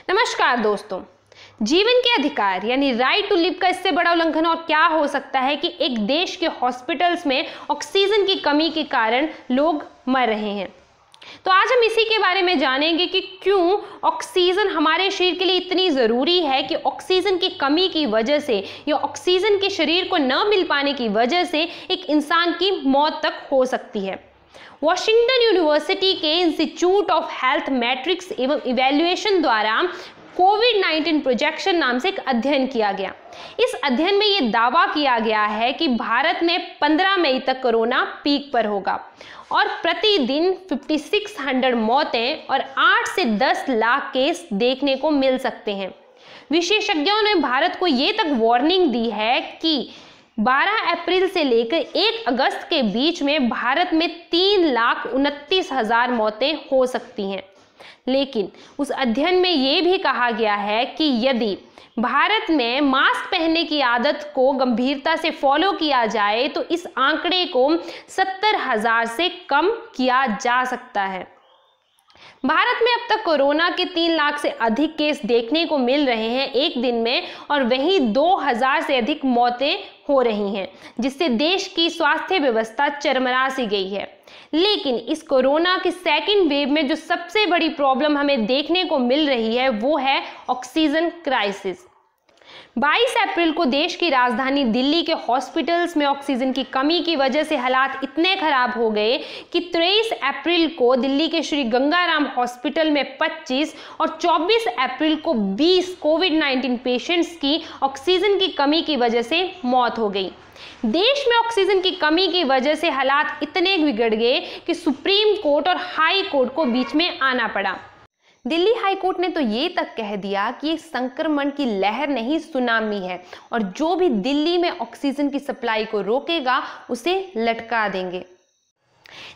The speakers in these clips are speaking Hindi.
नमस्कार दोस्तों। जीवन के अधिकार यानी राइट टू लिव का इससे बड़ा उल्लंघन और क्या हो सकता है कि एक देश के हॉस्पिटल्स में ऑक्सीजन की कमी के कारण लोग मर रहे हैं। तो आज हम इसी के बारे में जानेंगे कि क्यों ऑक्सीजन हमारे शरीर के लिए इतनी ज़रूरी है कि ऑक्सीजन की कमी की वजह से या ऑक्सीजन के शरीर को न मिल पाने की वजह से एक इंसान की मौत तक हो सकती है। वॉशिंगटन यूनिवर्सिटी के इंस्टीट्यूट ऑफ हेल्थ मैट्रिक्स एवं इवैल्यूएशन द्वारा कोविड-19 प्रोजेक्शन नाम से एक अध्ययन किया गया। इस अध्ययन में ये दावा किया गया है कि भारत में 15 मई तक कोरोना पीक पर होगा और प्रतिदिन 5600 मौतें और 8 से 10 लाख केस देखने को मिल सकते हैं। विशेषज्ञों ने भारत को ये तक वार्निंग दी है कि 12 अप्रैल से लेकर 1 अगस्त के बीच में भारत में 3,29,000 मौतें हो सकती हैं। लेकिन उस अध्ययन में ये भी कहा गया है कि यदि भारत में मास्क पहनने की आदत को गंभीरता से फॉलो किया जाए तो इस आंकड़े को 70,000 से कम किया जा सकता है। भारत में अब तक कोरोना के 3 लाख से अधिक केस देखने को मिल रहे हैं एक दिन में और वहीं 2000 से अधिक मौतें हो रही हैं, जिससे देश की स्वास्थ्य व्यवस्था चरमरा सी गई है। लेकिन इस कोरोना की सेकंड वेव में जो सबसे बड़ी प्रॉब्लम हमें देखने को मिल रही है वो है ऑक्सीजन क्राइसिस। 22 अप्रैल को देश की राजधानी दिल्ली के हॉस्पिटल्स में ऑक्सीजन की कमी की वजह से हालात इतने खराब हो गए कि 23 अप्रैल को दिल्ली के श्री गंगाराम हॉस्पिटल में 25 और 24 अप्रैल को 20 कोविड-19 पेशेंट्स की ऑक्सीजन की कमी की वजह से मौत हो गई। देश में ऑक्सीजन की कमी की वजह से हालात इतने बिगड़ गए कि सुप्रीम कोर्ट और हाई कोर्ट को बीच में आना पड़ा। दिल्ली हाई कोर्ट ने तो ये तक कह दिया कि संक्रमण की लहर नहीं सुनामी है और जो भी दिल्ली में ऑक्सीजन की सप्लाई को रोकेगा उसे लटका देंगे।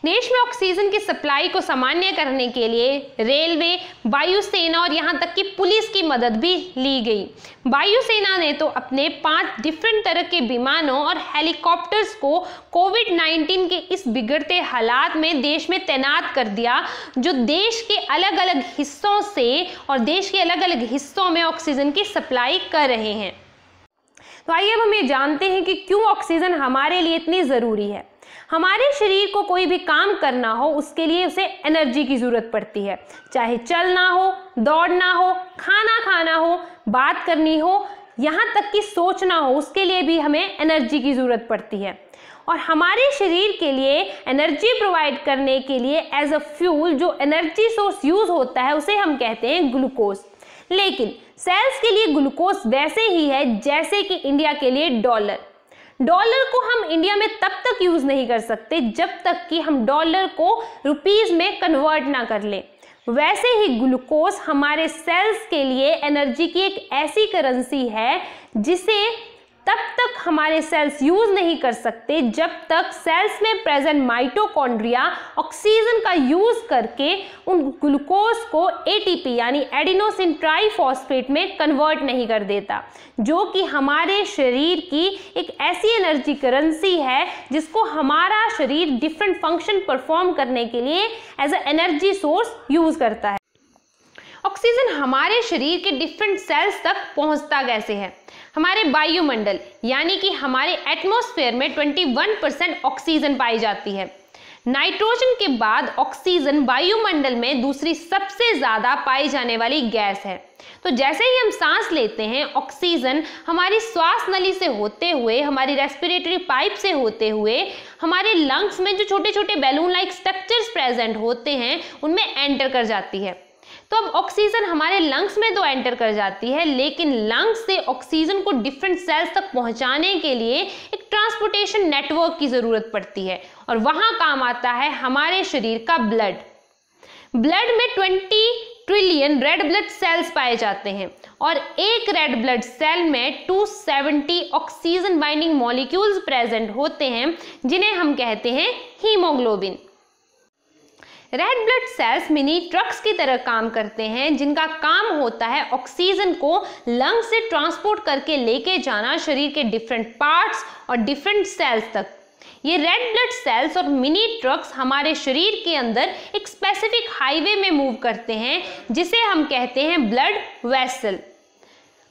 देश में ऑक्सीजन की सप्लाई को सामान्य करने के लिए रेलवे, वायुसेना और यहाँ तक कि पुलिस की मदद भी ली गई। वायुसेना ने तो अपने 5 डिफरेंट तरह के विमानों और हेलीकॉप्टर्स को कोविड-19 के इस बिगड़ते हालात में देश में तैनात कर दिया, जो देश के अलग अलग हिस्सों से और देश के अलग अलग हिस्सों में ऑक्सीजन की सप्लाई कर रहे हैं। तो आइए अब हम ये जानते हैं कि क्यों ऑक्सीजन हमारे लिए इतनी ज़रूरी है। हमारे शरीर को कोई भी काम करना हो उसके लिए उसे एनर्जी की ज़रूरत पड़ती है, चाहे चलना हो, दौड़ना हो, खाना खाना हो, बात करनी हो, यहाँ तक कि सोचना हो, उसके लिए भी हमें एनर्जी की ज़रूरत पड़ती है। और हमारे शरीर के लिए एनर्जी प्रोवाइड करने के लिए एज अ फ्यूल जो एनर्जी सोर्स यूज़ होता है उसे हम कहते हैं ग्लूकोज। लेकिन सेल्स के लिए ग्लूकोज वैसे ही है जैसे कि इंडिया के लिए डॉलर। डॉलर को हम इंडिया में तब तक यूज नहीं कर सकते जब तक कि हम डॉलर को रुपीस में कन्वर्ट ना कर लें। वैसे ही ग्लूकोज हमारे सेल्स के लिए एनर्जी की एक ऐसी करेंसी है जिसे तब तक हमारे सेल्स यूज नहीं कर सकते जब तक सेल्स में प्रेजेंट माइटोकॉन्ड्रिया ऑक्सीजन का यूज करके उन ग्लूकोज को एटीपी यानी एडिनोसिन ट्राइफॉस्फेट में कन्वर्ट नहीं कर देता, जो कि हमारे शरीर की एक ऐसी एनर्जी करेंसी है जिसको हमारा शरीर डिफरेंट फंक्शन परफॉर्म करने के लिए as a energy source use करता है। ऑक्सीजन हमारे शरीर के डिफरेंट सेल्स तक पहुंचता कैसे है? हमारे वायुमंडल यानी कि हमारे एटमॉस्फेयर में 21% ऑक्सीजन पाई जाती है। नाइट्रोजन के बाद ऑक्सीजन वायुमंडल में दूसरी सबसे ज़्यादा पाई जाने वाली गैस है। तो जैसे ही हम सांस लेते हैं, ऑक्सीजन हमारी श्वास नली से होते हुए, हमारी रेस्पिरेटरी पाइप से होते हुए, हमारे लंग्स में जो छोटे छोटे बैलून लाइक स्ट्रक्चर्स प्रेजेंट होते हैं उनमें एंटर कर जाती है। तो अब ऑक्सीजन हमारे लंग्स में तो एंटर कर जाती है, लेकिन लंग्स से ऑक्सीजन को डिफरेंट सेल्स तक पहुंचाने के लिए एक ट्रांसपोर्टेशन नेटवर्क की ज़रूरत पड़ती है और वहाँ काम आता है हमारे शरीर का ब्लड। ब्लड में 20 ट्रिलियन रेड ब्लड सेल्स पाए जाते हैं और एक रेड ब्लड सेल में 270 ऑक्सीजन बाइंडिंग मॉलिक्यूल्स प्रेजेंट होते हैं, जिन्हें हम कहते हैं haemoglobin. Red blood cells mini trucks की तरह काम करते हैं, जिनका काम होता है ऑक्सीजन को लंग से ट्रांसपोर्ट करके लेके जाना शरीर के डिफरेंट पार्ट्स और डिफरेंट सेल्स तक। ये रेड ब्लड सेल्स और मिनी ट्रक्स हमारे शरीर के अंदर एक स्पेसिफिक हाईवे में मूव करते हैं जिसे हम कहते हैं ब्लड वेसल।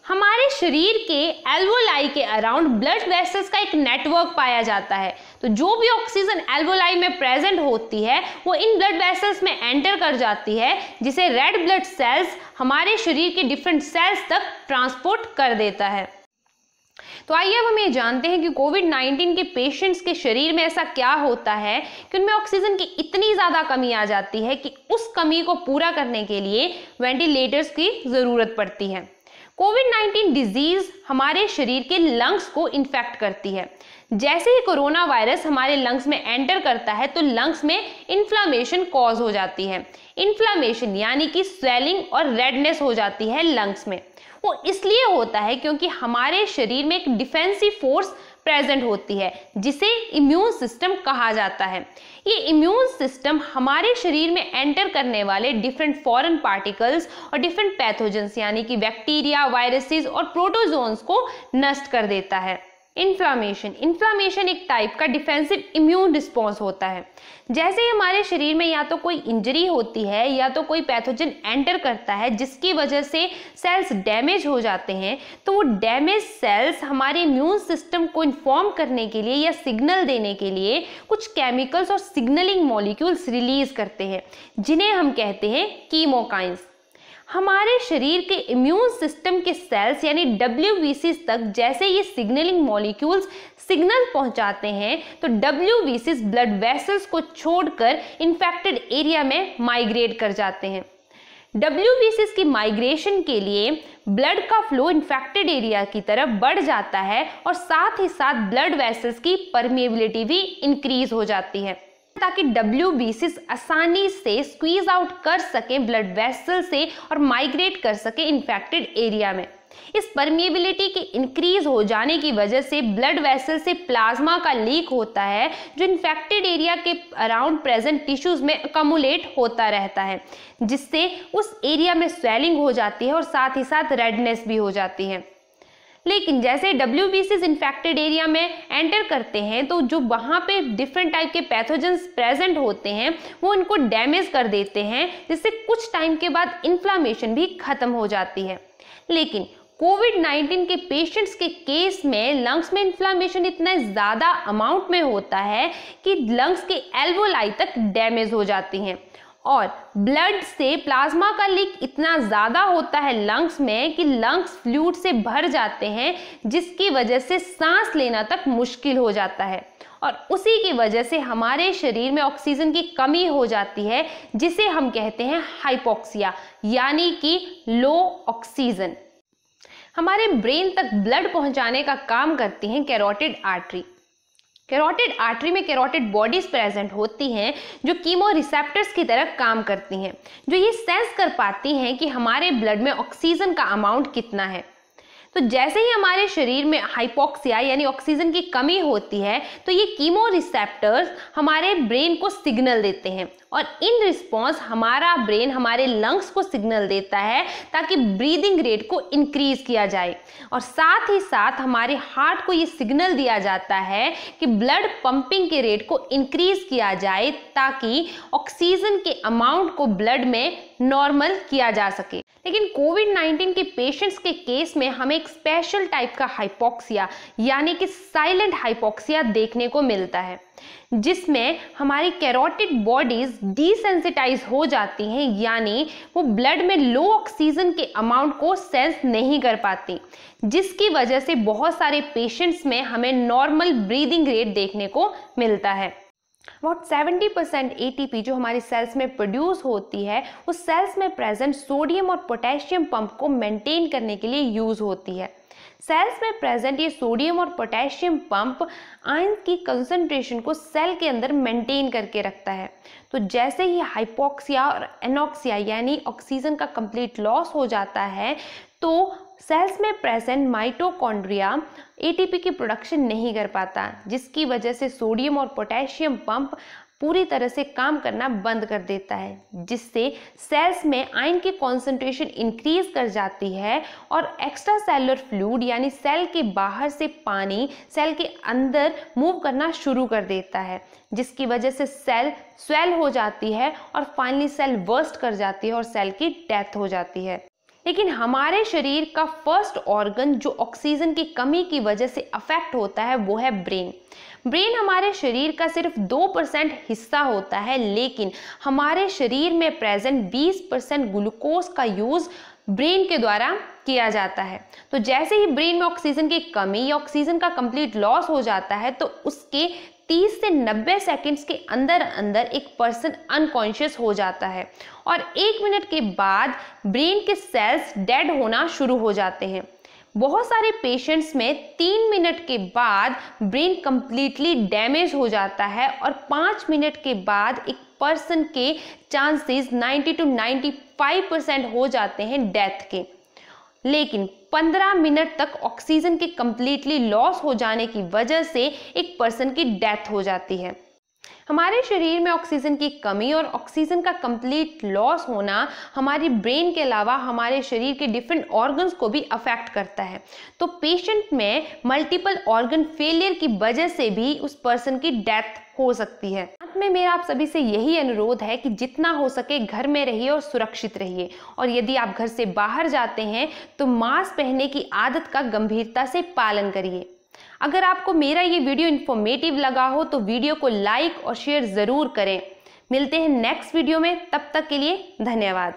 हमारे शरीर के एल्वोलाई के अराउंड ब्लड वेसल्स का एक नेटवर्क पाया जाता है। तो जो भी ऑक्सीजन एल्वोलाई में प्रेजेंट होती है वो इन ब्लड वेसल्स में एंटर कर जाती है, जिसे रेड ब्लड सेल्स हमारे शरीर के डिफरेंट सेल्स तक ट्रांसपोर्ट कर देता है। तो आइए अब हम ये जानते हैं कि कोविड-19 के पेशेंट्स के शरीर में ऐसा क्या होता है कि उनमें ऑक्सीजन की इतनी ज़्यादा कमी आ जाती है कि उस कमी को पूरा करने के लिए वेंटिलेटर्स की ज़रूरत पड़ती है। कोविड-19 डिजीज हमारे शरीर के लंग्स को इन्फेक्ट करती है। जैसे ही कोरोना वायरस हमारे लंग्स में एंटर करता है तो लंग्स में इन्फ्लामेशन कॉज हो जाती है। इन्फ्लामेशन यानी कि स्वेलिंग और रेडनेस हो जाती है लंग्स में। वो इसलिए होता है क्योंकि हमारे शरीर में एक डिफेंसिव फोर्स प्रेजेंट होती है जिसे इम्यून सिस्टम कहा जाता है। ये इम्यून सिस्टम हमारे शरीर में एंटर करने वाले डिफरेंट फॉरेन पार्टिकल्स और डिफरेंट पैथोजेंस यानी कि बैक्टीरिया, वायरसेस और प्रोटोजोन्स को नष्ट कर देता है। इन्फ्लामेशन एक टाइप का डिफेंसिव इम्यून रिस्पॉन्स होता है। जैसे ही हमारे शरीर में या तो कोई इंजरी होती है या तो कोई पैथोजन एंटर करता है जिसकी वजह से सेल्स डैमेज हो जाते हैं, तो वो डैमेज सेल्स हमारे इम्यून सिस्टम को इन्फॉर्म करने के लिए या सिग्नल देने के लिए कुछ केमिकल्स और सिग्नलिंग मॉलिक्यूल्स रिलीज करते हैं जिन्हें हम कहते हैं कीमोकाइंस। हमारे शरीर के इम्यून सिस्टम के सेल्स यानी WBCs तक जैसे ये सिग्नलिंग मॉलिक्यूल्स सिग्नल पहुंचाते हैं तो WBCs ब्लड वेसल्स को छोड़कर इन्फेक्टेड एरिया में माइग्रेट कर जाते हैं। WBCs की माइग्रेशन के लिए ब्लड का फ्लो इन्फेक्टेड एरिया की तरफ बढ़ जाता है और साथ ही साथ ब्लड वेसल्स की परमेबिलिटी भी इंक्रीज हो जाती है ताकि WBCs आसानी से स्क्वीज आउट कर सके ब्लड वेसल से और माइग्रेट कर सके इन्फेक्टेड एरिया में। इस परमिएबिलिटी के इंक्रीज हो जाने की वजह से ब्लड वेसल से प्लाज्मा का लीक होता है जो इन्फेक्टेड एरिया के अराउंड प्रेजेंट टिश्यूज में अकमुलेट होता रहता है, जिससे उस एरिया में स्वेलिंग हो जाती है और साथ ही साथ रेडनेस भी हो जाती है। लेकिन जैसे WBCs इन्फेक्टेड एरिया में एंटर करते हैं तो जो वहाँ पे डिफरेंट टाइप के पैथोजेंस प्रेजेंट होते हैं वो इनको डैमेज कर देते हैं, जिससे कुछ टाइम के बाद इन्फ्लामेशन भी खत्म हो जाती है। लेकिन कोविड-19 के पेशेंट्स के केस में लंग्स में इन्फ्लामेशन इतना ज़्यादा अमाउंट में होता है कि लंग्स के एल्वोलाई तक डैमेज हो जाती हैं और ब्लड से प्लाज्मा का लीक इतना ज़्यादा होता है लंग्स में कि लंग्स फ्लूइड से भर जाते हैं, जिसकी वजह से सांस लेना तक मुश्किल हो जाता है और उसी की वजह से हमारे शरीर में ऑक्सीजन की कमी हो जाती है, जिसे हम कहते हैं हाइपोक्सिया यानी कि लो ऑक्सीजन। हमारे ब्रेन तक ब्लड पहुंचाने का काम करती हैं कैरोटिड आर्टरी। कैरोटिड आर्टरी में कैरोटिड बॉडीज प्रेजेंट होती हैं जो कीमो रिसेप्टर्स की तरह काम करती हैं, जो ये सेंस कर पाती हैं कि हमारे ब्लड में ऑक्सीजन का अमाउंट कितना है। तो जैसे ही हमारे शरीर में हाइपोक्सिया यानी ऑक्सीजन की कमी होती है तो ये कीमो रिसेप्टर्स हमारे ब्रेन को सिग्नल देते हैं और इन रिस्पॉन्स हमारा ब्रेन हमारे लंग्स को सिग्नल देता है ताकि ब्रीदिंग रेट को इंक्रीज किया जाए और साथ ही साथ हमारे हार्ट को ये सिग्नल दिया जाता है कि ब्लड पंपिंग के रेट को इंक्रीज किया जाए ताकि ऑक्सीजन के अमाउंट को ब्लड में नॉर्मल किया जा सके। लेकिन कोविड-19 के पेशेंट्स के केस में हमें एक स्पेशल टाइप का हाइपोक्सिया यानी कि साइलेंट हाइपोक्सिया देखने को मिलता है, जिसमें हमारी कैरोटिड बॉडीज डिसेंसिटाइज हो जाती हैं, यानी वो ब्लड में लो ऑक्सीजन के अमाउंट को सेंस नहीं कर पाती, जिसकी वजह से बहुत सारे पेशेंट्स में हमें नॉर्मल ब्रीदिंग रेट देखने को मिलता है। अबाउट 70% ATP जो हमारी सेल्स में प्रोड्यूस होती है वो सेल्स में प्रेजेंट सोडियम और पोटेशियम पंप को मेंटेन करने के लिए यूज होती है। सेल्स में प्रेजेंट ये सोडियम और पोटेशियम पंप आयन की कंसंट्रेशन को सेल के अंदर मेंटेन करके रखता है। तो जैसे ही हाइपोक्सिया और एनोक्सिया यानी ऑक्सीजन का कंप्लीट लॉस हो जाता है तो सेल्स में प्रेजेंट माइटोकॉन्ड्रिया ATP की प्रोडक्शन नहीं कर पाता, जिसकी वजह से सोडियम और पोटेशियम पंप पूरी तरह से काम करना बंद कर देता है, जिससे सेल्स में आयरन की कॉन्सेंट्रेशन इंक्रीज कर जाती है और एक्स्ट्रा सेलुलर फ्लूइड यानी सेल के बाहर से पानी सेल के अंदर मूव करना शुरू कर देता है, जिसकी वजह से सेल स्वेल हो जाती है और फाइनली सेल बर्स्ट कर जाती है और सेल की डेथ हो जाती है। लेकिन हमारे शरीर का फर्स्ट ऑर्गन जो ऑक्सीजन की कमी की वजह से अफेक्ट होता है वो है ब्रेन। ब्रेन हमारे शरीर का सिर्फ 2% हिस्सा होता है, लेकिन हमारे शरीर में प्रेजेंट 20% ग्लूकोज का यूज ब्रेन के द्वारा किया जाता है। तो जैसे ही ब्रेन में ऑक्सीजन की कमी या ऑक्सीजन का कंप्लीट लॉस हो जाता है तो उसके 30 से 90 सेकंड्स के अंदर अंदर एक पर्सन अनकॉन्शियस हो जाता है और 1 मिनट के बाद ब्रेन के सेल्स डेड होना शुरू हो जाते हैं। बहुत सारे पेशेंट्स में 3 मिनट के बाद ब्रेन कंप्लीटली डैमेज हो जाता है और 5 मिनट के बाद एक पर्सन के चांसेस 90 to 95% हो जाते हैं डेथ के। लेकिन 15 मिनट तक ऑक्सीजन के कंप्लीटली लॉस हो जाने की वजह से एक पर्सन की डेथ हो जाती है। हमारे शरीर में ऑक्सीजन की कमी और ऑक्सीजन का कंप्लीट लॉस होना हमारी ब्रेन के अलावा हमारे शरीर के डिफरेंट ऑर्गन्स को भी अफेक्ट करता है। तो पेशेंट में मल्टीपल ऑर्गन फेलियर की वजह से भी उस पर्सन की डेथ हो सकती है। अंत में मेरा आप सभी से यही अनुरोध है कि जितना हो सके घर में रहिए और सुरक्षित रहिए, और यदि आप घर से बाहर जाते हैं तो मास्क पहनने की आदत का गंभीरता से पालन करिए। अगर आपको मेरा ये वीडियो इन्फॉर्मेटिव लगा हो तो वीडियो को लाइक और शेयर ज़रूर करें। मिलते हैं नेक्स्ट वीडियो में, तब तक के लिए धन्यवाद।